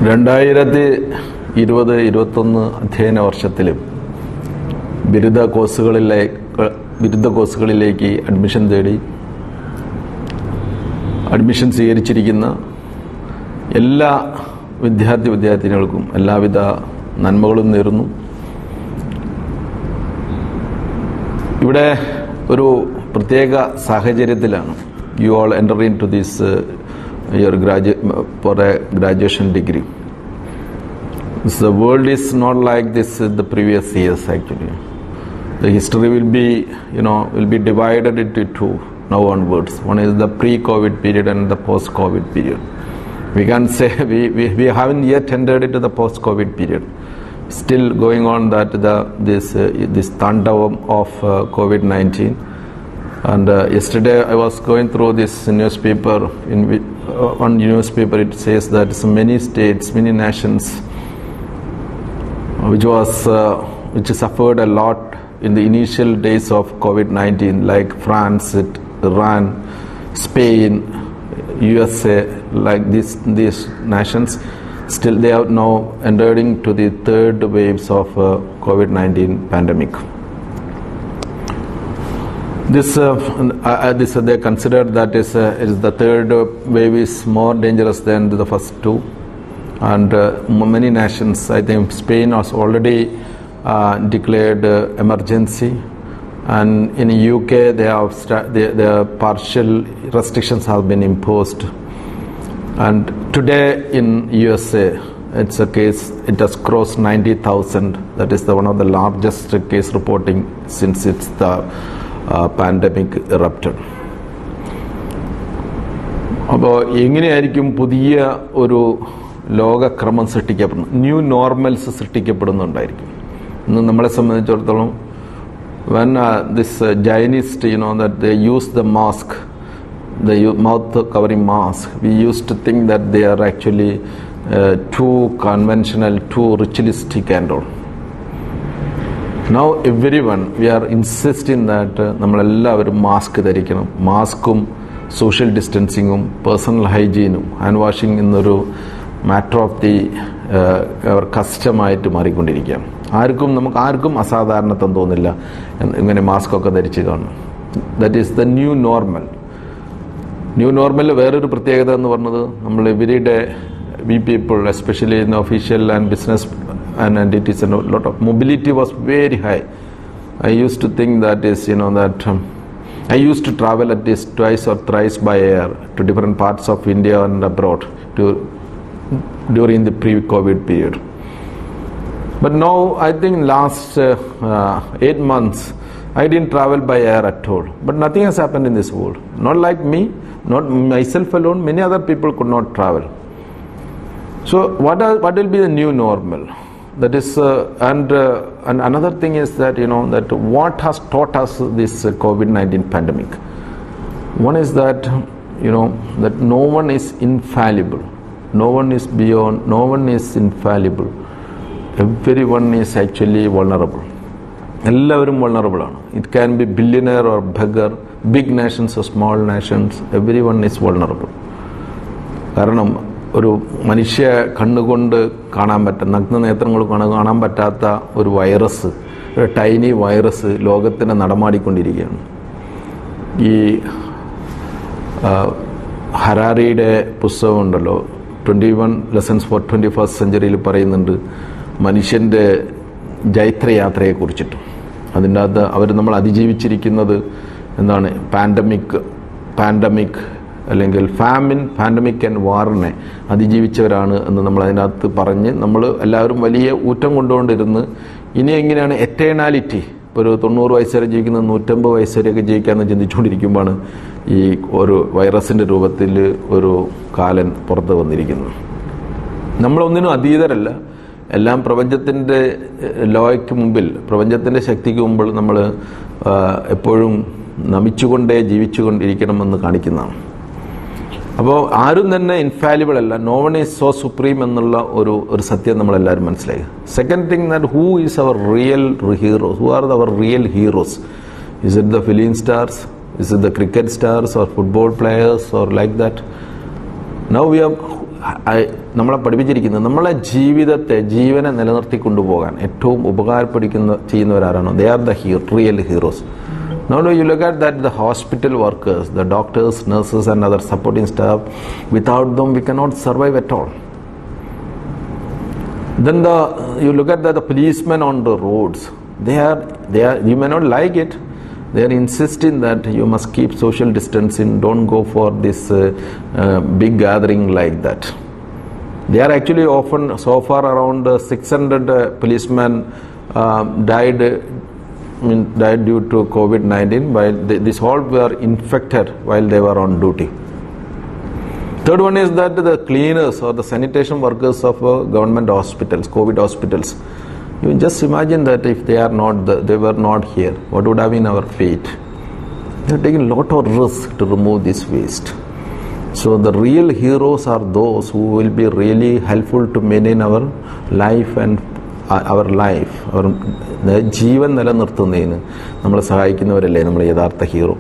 2020-21 അധ്യയന വർഷത്തിലും ബിരുദ കോഴ്സുകളിലേക്ക് അഡ്മിഷൻ സ്വീകരിച്ചിരിക്കുന്ന എല്ലാ വിദ്യാർത്ഥിനികൾക്കും എല്ലാവിധ നന്മകളും നേരുന്നു. ഇവിടെ ഒരു പ്രത്യേക സാഹചര്യത്തിലാണ് you all enter into this for a graduation degree. The world is not like this in the previous years. Actually, the history will be divided into two now onwards. One is the pre-COVID period and the post-COVID period. We can say we haven't yet entered into the post-COVID period. Still going on that this taandavam of COVID-19. And yesterday I was going through this newspaper. On newspaper it says that many states, many nations, which suffered a lot in the initial days of COVID-19, like France, Iran, Spain, USA, like these nations, still they are now entered into the third waves of COVID-19 pandemic. This they consider that is the third wave is more dangerous than the first two, and many nations, I think Spain has already declared emergency, and in UK their partial restrictions have been imposed, and today in USA it's a case, it has crossed 90,000. That is one of the largest case reporting since it's the pandemic erupted. അപ്പോൾ എങ്ങനെയായിരിക്കും പുതിയ ഒരു ലോകക്രമം സൃഷ്ടിക്കപ്പെടുന്നത്, new normals സൃഷ്ടിക്കപ്പെടുന്നുണ്ടായിരിക്കും ഇന്ന് നമ്മളെ സംബന്ധിച്ചിടത്തോളം. when this Jainist, that they use the mask, the mouth covering mask, we used to think that they are actually too conventional, too ritualistic and all. Now everyone, we are insisting that നമ്മളെല്ലാവരും mask ധരിക്കണം. മാസ്കും social ഡിസ്റ്റൻസിങ്ങും personal ഹൈജീനും hand washing എന്നൊരു matter of the കസ്റ്റമായിട്ട് മാറിക്കൊണ്ടിരിക്കുകയാണ്. നമുക്ക് ആർക്കും അസാധാരണത്വം തോന്നില്ല ഇങ്ങനെ മാസ്കൊക്കെ ധരിച്ച് കാണും. That is the new normal. New നോർമലിൽ വേറൊരു പ്രത്യേകത എന്ന് പറഞ്ഞത്, നമ്മൾ everyday we people, especially in official and business and entities, and a lot of mobility was very high. I used to think that I used to travel at least twice or thrice by air to different parts of India and abroad during the pre-COVID period. But now I think last 8 months I didn't travel by air at all. But nothing has happened in this world. Not like me, not myself alone. Many other people could not travel. So what will be the new normal? That is, and another thing is that that what has taught us this COVID-19 pandemic. One is that that no one is infallible, no one is beyond, no one is infallible. Everyone is actually vulnerable. എല്ലാവരും vulnerable ആണ്. It can be billionaire or beggar, big nations or small nations. Everyone is vulnerable. കാരണം ഒരു മനുഷ്യ കണ്ണുകൊണ്ട് നഗ്ന നേത്രങ്ങൾ കാണാൻ പറ്റാത്ത ഒരു വൈറസ്, ഒരു ടൈനി വൈറസ് ലോകത്തിനെ നടമാടിക്കൊണ്ടിരിക്കുകയാണ്. ഈ ഹരാരിയുടെ പുസ്തകം ഉണ്ടല്ലോ, 21 Lessons for 21st Century പറയുന്നുണ്ട് മനുഷ്യൻ്റെ ജൈത്രയാത്രയെക്കുറിച്ചിട്ട്. അതിൻ്റെ അകത്ത് നമ്മൾ അതിജീവിച്ചിരിക്കുന്നത് എന്താണ്, പാൻഡമിക് അല്ലെങ്കിൽ ഫാമിൻ, പാൻഡമിക് ആൻഡ് വാറിനെ അതിജീവിച്ചവരാണ് എന്ന് നമ്മൾ അതിനകത്ത് പറഞ്ഞ് നമ്മൾ എല്ലാവരും വലിയ ഊറ്റം കൊണ്ടുകൊണ്ടിരുന്ന് ഇനി എങ്ങനെയാണ് എറ്റേണാലിറ്റി, ഇപ്പോൾ ഒരു 90 വയസ്സ് വരെ ജീവിക്കുന്ന 150 വയസ്സ് വരെയൊക്കെ ജീവിക്കാമെന്ന് ചിന്തിച്ചുകൊണ്ടിരിക്കുമ്പോഴാണ് ഈ ഒരു വൈറസിൻ്റെ രൂപത്തിൽ ഒരു കാലൻ പുറത്ത് വന്നിരിക്കുന്നത്. നമ്മളൊന്നിനും അതീതരല്ല. എല്ലാം പ്രപഞ്ചത്തിൻ്റെ ലോയ്ക്ക് മുമ്പിൽ, പ്രപഞ്ചത്തിൻ്റെ ശക്തിക്ക് മുമ്പിൽ നമ്മൾ എപ്പോഴും നമിച്ചുകൊണ്ടേ ജീവിച്ചുകൊണ്ടിരിക്കണമെന്ന് കാണിക്കുന്നതാണ്. അപ്പോൾ ആരും തന്നെ ഇൻഫാലിബിൾ അല്ല. No one is so supreme എന്നുള്ള ഒരു സത്യം നമ്മളെല്ലാവരും മനസ്സിലായി. Second thing, that who is our real heroes, who are our real heroes? Is it the film stars? Is it the cricket stars or football players or like that? Now we have നമ്മളെ പഠിപ്പിച്ചിരിക്കുന്നത് നമ്മളെ ജീവനെ നിലനിർത്തിക്കൊണ്ടുപോകാൻ ഏറ്റവും ചെയ്യുന്നവരാരാണോ, they are the real heroes. Now you look at that, the hospital workers, the doctors, nurses and other supporting staff, without them we cannot survive at all. Then you look at the policemen on the roads, they are you may not like it, they are insisting that you must keep social distancing, don't go for this big gathering like that. They are actually often, so far around 600 policemen died due to COVID-19, while this all were infected while they were on duty. Third one is that the cleaners or the sanitation workers of government hospitals, COVID hospitals, you just imagine that if they were not here, what would have been our fate? They are taking a lot of risk to remove this waste. So the real heroes are those who will be really helpful to maintain our life and അവർ ജീവൻ നിലനിർത്തുന്നതിന് നമ്മളെ സഹായിക്കുന്നവരല്ലേ നമ്മൾ യഥാർത്ഥ hero.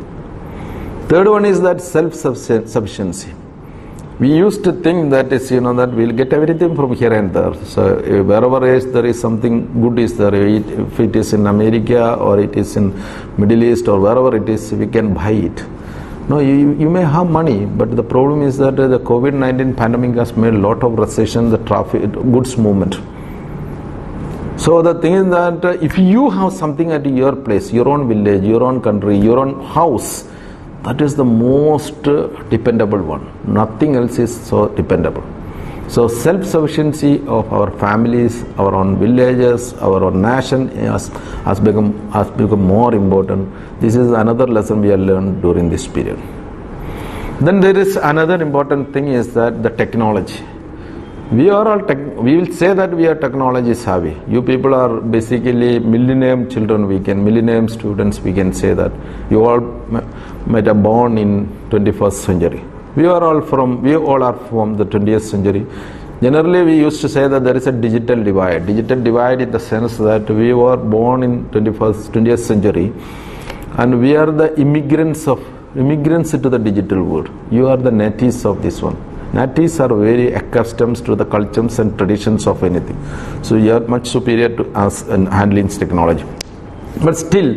Third one is that self sufficiency. We used to think that is, that we'll get everything from here and there. So wherever there is something good is there, if it is in America or it is in Middle East or wherever it is, we can buy it. No, you may have money, but the problem is that the COVID-19 pandemic has made a lot of recession, the traffic, goods movement. So the thing is that if you have something at your place, your own village, your own country, your own house, that is the most dependable one. Nothing else is so dependable. So self-sufficiency of our families, our own villages, our own nation has become more important. This is another lesson we have learned during this period. Then there is another important thing is that the technology. We will say that we are technology savvy. You people are basically millennium children, millennium students, we can say that. You all might have born in 21st century. We all are from the 20th century. Generally, we used to say that there is a digital divide. Digital divide in the sense that we were born in 20th century and we are the immigrants to the digital world. You are the natives of this one. Natives are very accustomed to the cultures and traditions of anything. So you are much superior to us in handling technology. But still,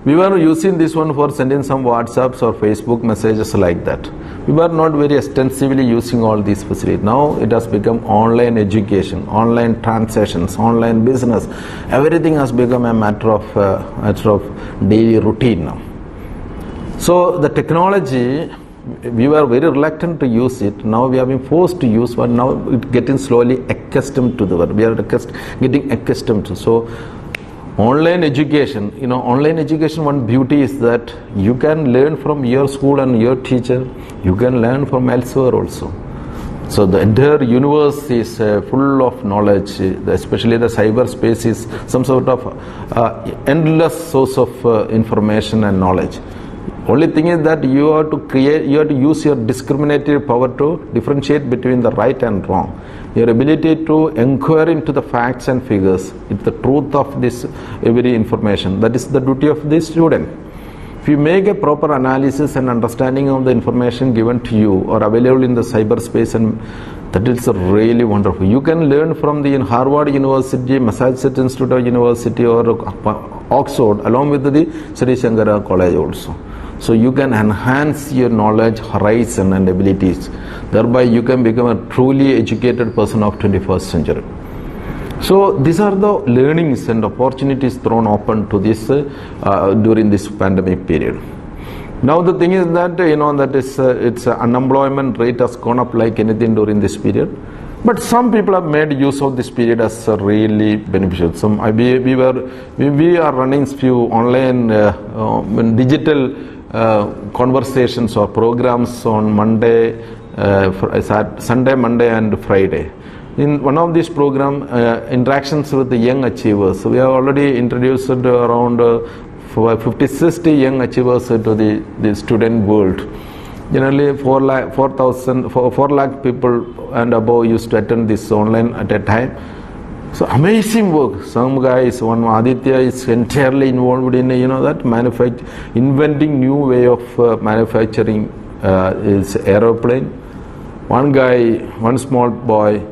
we were using this one for sending some WhatsApps or Facebook messages like that. We were not very extensively using all these facilities. Now it has become online education, online transactions, online business. Everything has become a matter of daily routine now. So the technology, we were very reluctant to use it. Now we have been forced to use, but now it's getting slowly accustomed to the word. We are getting accustomed to. So online education, one beauty is that you can learn from your school and your teacher. You can learn from elsewhere also. So the entire universe is full of knowledge, especially the cyberspace is some sort of endless source of information and knowledge. Only thing is that you have to use your discriminative power to differentiate between the right and wrong. Your ability to inquire into the facts and figures, it's the truth of this every information. That is the duty of the student. If you make a proper analysis and understanding of the information given to you or available in the cyberspace, and that is really wonderful. You can learn from the Harvard University, Massachusetts Institute of University or Oxford along with the Sri Shankara College also. So you can enhance your knowledge, horizon and abilities. Thereby you can become a truly educated person of 21st century. So these are the learnings and opportunities thrown open to this during this pandemic period. Now the thing is that its unemployment rate has gone up like anything during this period. But some people have made use of this period as really beneficial. We are running few online digital conversations or programs on Sunday, Monday and Friday. In one of these program, interactions with the young achievers, we have already introduced around 50-60 young achievers to the student world. Generally 4 lakh people and above used to attend this online at a time. So amazing work. Some guys, one Aditya is entirely involved in inventing new way of manufacturing his aeroplane. One guy, one small boy,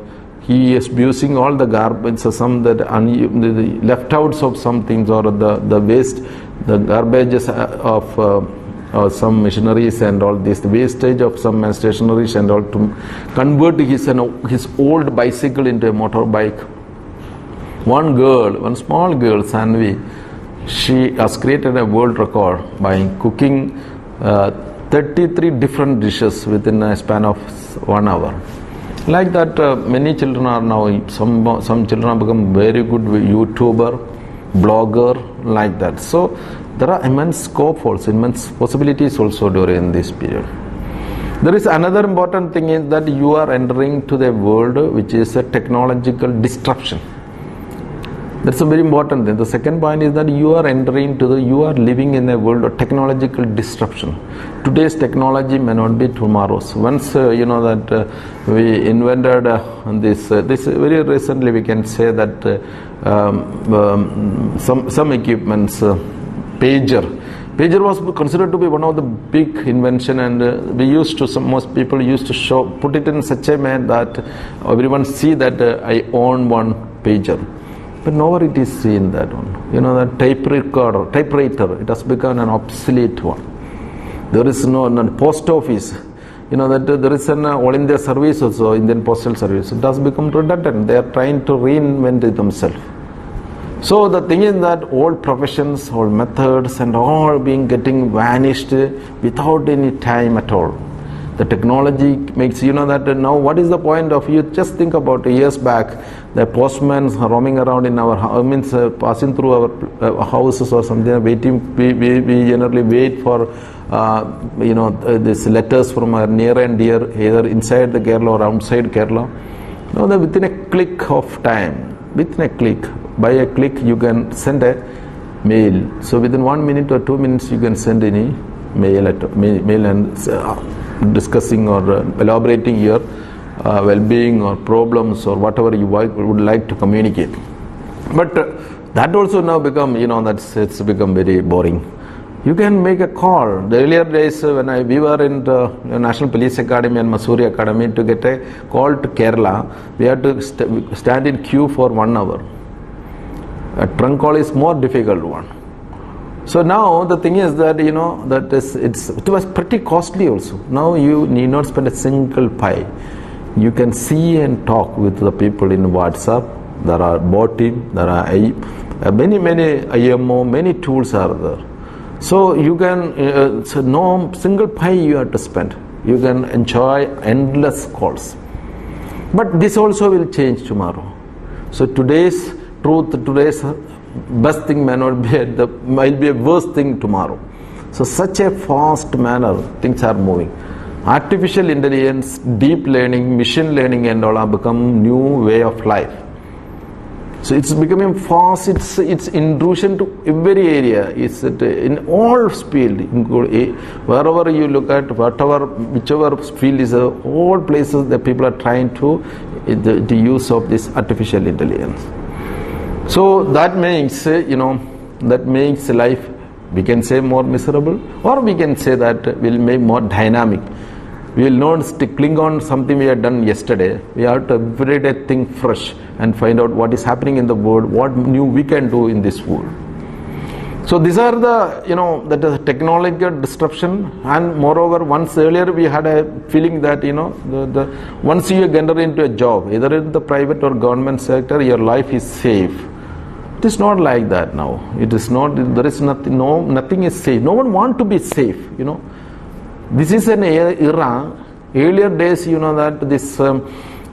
he is abusing all the garbage, so some that the left-outs of some things, or the waste, the garbages of some machineries and all this, the wastage of some stationaries and all, to convert his old bicycle into a motorbike. One girl, one small girl, Sanvi, she has created a world record by cooking 33 different dishes within a span of 1 hour. Like that, many children are now, some children have become very good YouTuber, blogger, like that. So there are immense scope also, immense possibilities also during this period. There is another important thing is that you are entering to the world which is a technological disruption. That's a very important thing. The second point is that you are living in a world of technological disruption. Today's technology may not be tomorrow's. Once that we invented this very recently, we can say that some equipments, pager was considered to be one of the big invention, and most people used to put it in such a manner that everyone see that I own one pager. But nowhere it is seen that one. That typewriter, it has become an obsolete one. There is no post office. That there is an all India service also, Indian postal service. It has become redundant. They are trying to reinvent it themselves. So the thing is that all professions, all methods, and all getting vanished without any time at all. The technology makes that now what is the point of, you just think about years back, the postmen roaming around in our passing through our houses or something, waiting. We generally wait for these letters from our near and dear, either inside the Kerala or outside Kerala. Now that within a click of time, by a click you can send a mail. So within 1 minute or 2 minutes you can send any mail and discussing or elaborating your well-being or problems or whatever you would like to communicate. But that also now become, it's become very boring. You can make a call. The earlier days when we were in the National Police Academy and Masuri Academy, to get a call to Kerala, we had to stand in queue for 1 hour. A trunk call is more difficult one. So now the thing is that it was pretty costly also. Now you need not spend a single pie. You can see and talk with the people in WhatsApp. There are bot team, there are many IMO, many tools are there. So you can so no single pie you have to spend. You can enjoy endless calls. But this also will change tomorrow. So today's best thing might be a worst thing tomorrow. So such a fast manner things are moving. Artificial intelligence, deep learning, machine learning and all have become new way of life. So it's becoming fast, it's intrusion to every area. It's in all field, wherever you look at, whichever field is, all places that people are trying to the use of this artificial intelligence. So that makes life, we can say, more miserable, or we can say that will make more dynamic. We will not cling on something we had done yesterday. We have to every day think fresh and find out what is happening in the world, what new we can do in this world. So these are the that is technological disruption. And moreover, once earlier we had a feeling that once you enter into a job, either in the private or government sector, your life is safe. It is not like that now. It is not. There is nothing. Nothing is safe. No one wants to be safe. This is an era. Earlier days, that this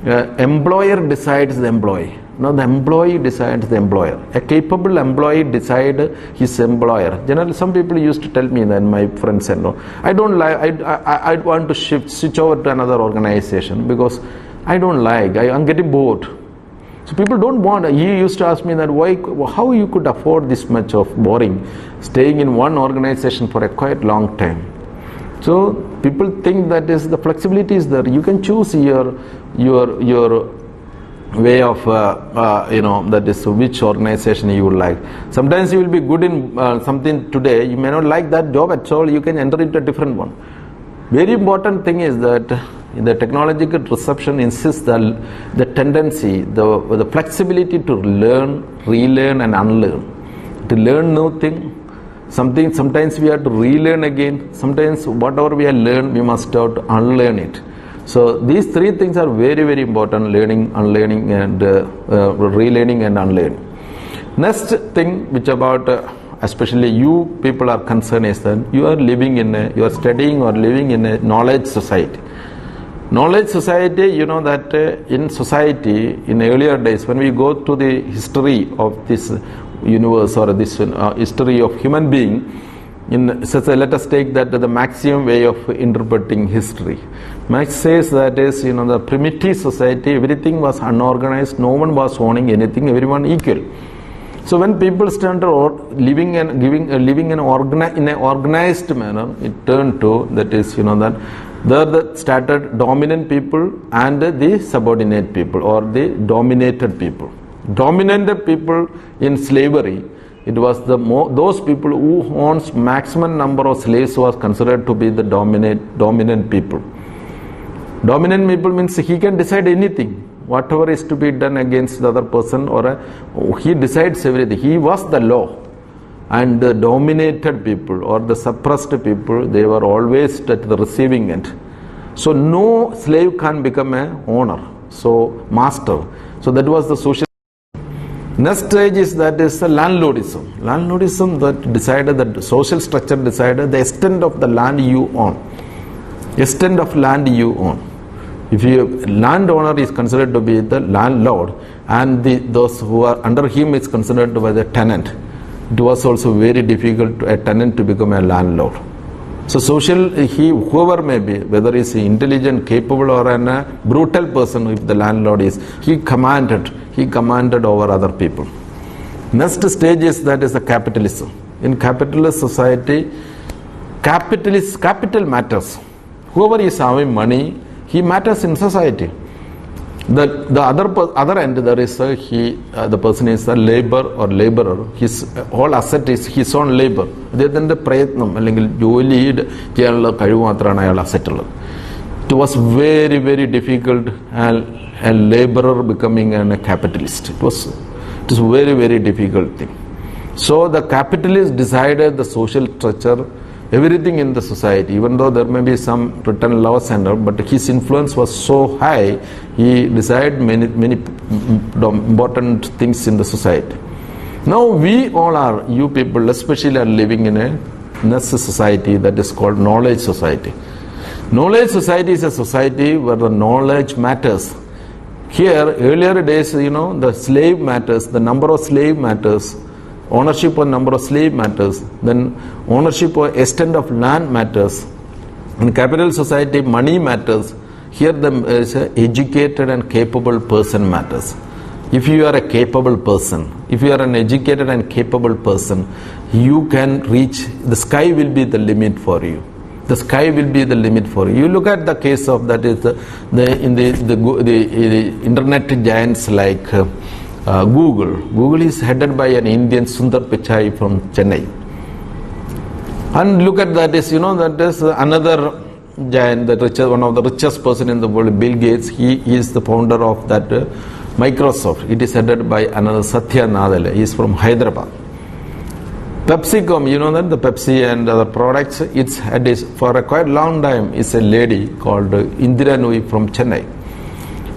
employer decides the employee. Now the employee decides the employer. A capable employee decides his employer. Generally, some people used to tell me that, my friends and all, I don't like. I want to switch over to another organization because I don't like. I'm getting bored. So people don't want. He used to ask me that how you could afford this much of boring, staying in one organization for a quite long time. So people think that is the flexibility is there. You can choose your way of that is which organization you would like. Sometimes you will be good in something today. You may not like that job at all. You can enter into a different one. Very important thing is that The technological reception insists that the tendency, the flexibility to learn, relearn and unlearn. To learn new thing, sometimes we have to relearn again. Sometimes whatever we have learned, we must have to unlearn it. So these three things are very, very important: learning, unlearning, and relearning and unlearning. Next thing, which about especially you people are concerned, is that you are studying or living in a knowledge society. Knowledge society, you know that in society, in earlier days, when we go to the history of this universe or this history of human being, let us take that the maximum way of interpreting history. Max says that is, the primitive society, everything was unorganized, no one was owning anything, everyone equal. So when people started living in an organized manner, it turned to that is, that there started dominant people and the subordinate people or the dominated people. Dominant people in slavery, it was those people who owns maximum number of slaves was considered to be the dominant people. Dominant people means he can decide anything, whatever is to be done against the other person, he decides everything. He was the law. And the dominated people or the suppressed people, they were always at the receiving end. So no slave can become an owner, so master. So that was the social. Next stage is the landlordism. Landlordism that decided, that social structure decided the extent of the land you own. Extent of land you own. If your landowner is considered to be the landlord, and those who are under him is considered to be the tenant, it was also very difficult a tenant to become a landlord. So whoever may be, whether he is intelligent, capable, or a brutal person, if the landlord is, he commanded over other people. Next stage is the capitalism. In capitalist society, capital matters. Whoever is having money, he matters in society. The other end, there is the person is a laborer. His whole asset is his own labor. Then the prayatnam allengil joli cheyanulla kazhivu mathrana ayal asset ullathu. It was very, very difficult a laborer becoming a capitalist. It was a very, very difficult thing. So the capitalist decided the social structure, everything in the society, even though there may be some written laws and all, but his influence was so high, he decided many important things in the society. Now we all are, you people especially, are living in a next society that is called knowledge society. Knowledge society is a society where the knowledge matters. Here, earlier days, the slave matters, the number of slave matters, ownership or number of slave matters, then ownership or extent of land matters. In capital society, money matters. Here the educated and capable person matters. If you are a capable person, if you are an educated and capable person, you can reach, the sky will be the limit for you. The sky will be the limit for you. You look at the case of that is the internet giants like Google. Google is headed by an Indian, Sundar Pichai from Chennai. And look at that is, that is another giant, one of the richest person in the world, Bill Gates. He is the founder of that Microsoft. It is headed by another Satya Nadella. He is from Hyderabad. PepsiCom, that the Pepsi and other products, its head is for a quite long time is a lady called Indira Nooyi from Chennai.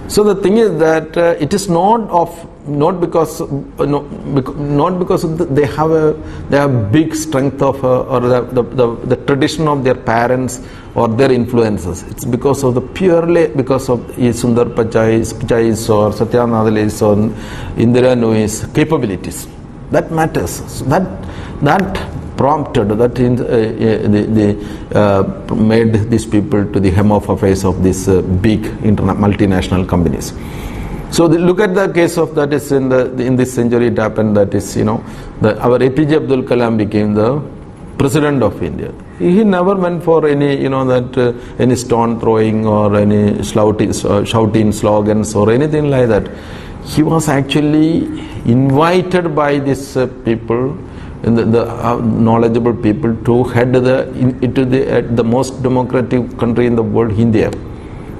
So the thing is that it is not because they have big strength of or the tradition of their parents or their influences. It's because of purely because of Sundar Pichai's or Satya Nadell's or Indira Nooyi's capabilities. That matters. So that prompted, that made these people to the hem of affairs of these big multinational companies. So look at the case of that is in this century it happened that is our APJ Abdul Kalam became the President of India. He never went for any any stone throwing or any shouting slogans or anything like that. He was actually invited by these people, the knowledgeable people, to head into the most democratic country in the world, India.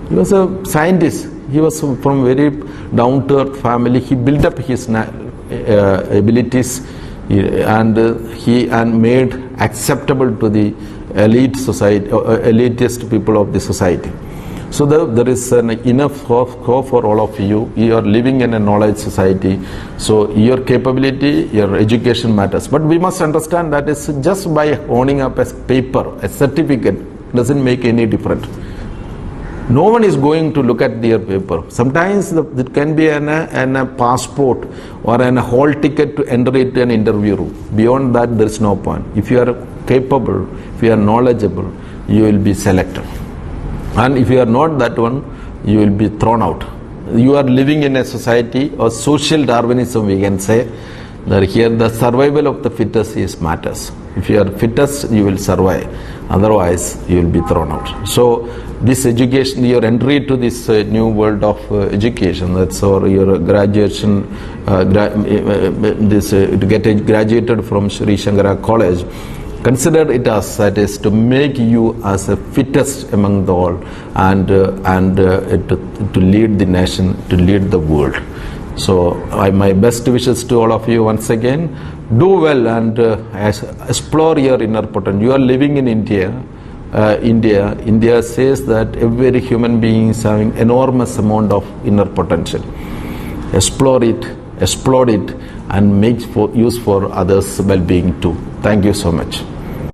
He was a scientist. He was from very down-to-earth family. He built up his abilities and made acceptable to the elite society, elitist people of the society. So there is enough scope for all of you. You are living in a knowledge society. So your capability, your education matters. But we must understand that it's just by owning up a paper, a certificate, doesn't make any difference. No one is going to look at their paper. Sometimes it can be a passport or a hall ticket to enter into an interview room. Beyond that, there is no point. If you are capable, if you are knowledgeable, you will be selected. And if you are not that one, you will be thrown out. You are living in a society of social Darwinism, we can say, that here the survival of the fittest is matters. If you are fittest, you will survive. Otherwise, you will be thrown out. So this education, your entry to this new world of education, that's or your graduation, to get graduated from Sri Shankara College, consider it as that is to make you as a fittest among the all, and to lead the nation, to lead the world. So my best wishes to all of you once again. Do well and explore your inner potential. You are living in India. India says that every human being is having enormous amount of inner potential. Explore it, explode it, and make use for others' well-being too. Thank you so much.